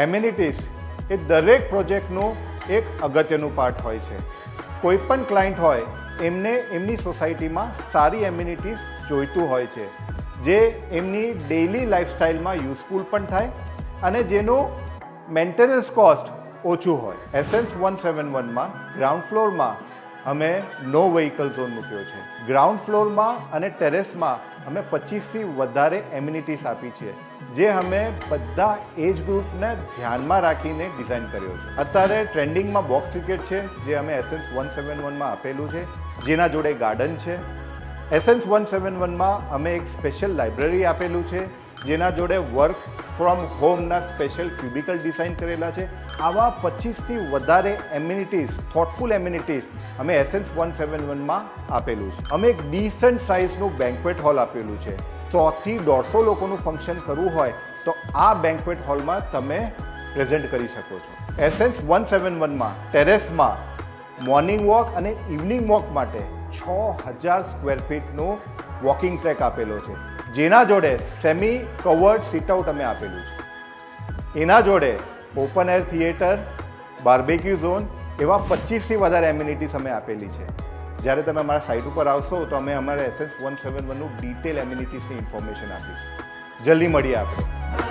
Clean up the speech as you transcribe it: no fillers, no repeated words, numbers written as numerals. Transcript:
Amenities એ દરેક પ્રોજેક્ટનું એક અગત્યનું પાર્ટ હોય છે. કોઈ પણ ક્લાયન્ટ હોય એમને એમની સોસાયટીમાં સારી એમ્યુનિટીઝ જોઈતું હોય છે, જે એમની ડેઇલી લાઈફસ્ટાઈલમાં યુઝફુલ પણ થાય અને જેનું મેન્ટેનન્સ કોસ્ટ ઓછું હોય. એસેન્સ 171માં ગ્રાઉન્ડ ફ્લોરમાં અમે નો વ્હીકલ ઝોન મૂક્યો છે. ગ્રાઉન્ડ ફ્લોરમાં અને ટેરેસમાં અમે 25થી વધારે એમ્યુનિટીઝ આપી છે, જે અમે બધા એજ ગ્રુપને ધ્યાનમાં રાખીને ડિઝાઇન કર્યો છે. અત્યારે ટ્રેન્ડિંગમાં બોક્સ ક્રિકેટ છે, જે અમે એસેન્સ 171માં આપેલું છે, જેના જોડે ગાર્ડન છે. એસેન્સ 171માં અમે એક સ્પેશિયલ લાઇબ્રેરી આપેલું છે, જેના જોડે વર્ક ફ્રોમ હોમના સ્પેશિયલ ક્યુબિકલ ડિઝાઇન કરેલા છે. આવા 25થી વધારે એમ્યુનિટીઝ, થોટફુલ એમ્યુનિટીઝ અમે એસેન્સ 171માં આપેલું છે. અમે એક ડિસન્ટ સાઇઝનું બેન્ક્વેટ હોલ આપેલું છે. 100થી 150 લોકોનું ફંક્શન કરવું હોય તો આ બેન્ક્વેટ હોલમાં તમે પ્રેઝન્ટ કરી શકો છો. એસેન્સ 171માં ટેરેસમાં મોર્નિંગ વોક અને ઇવનિંગ વોક માટે 6000 સ્ક્વેર ફીટનું વોકિંગ ટ્રેક આપેલો છે, જેના જોડે સેમી કવર્ડ સીટઆઉટ અમે આપેલું છે. એના જોડે open air theatre, barbecue zone એવા 25થી વધારે એમ્યુનિટીઝ અમે આપેલી છે. જ્યારે તમે અમારા સાઇટ ઉપર આવશો તો અમે અમારા એસેન્સ 171નું ડિટેલ એમ્યુનિટીઝની ઇન્ફોર્મેશન આપીશું. જલ્દી મળીએ આપણે.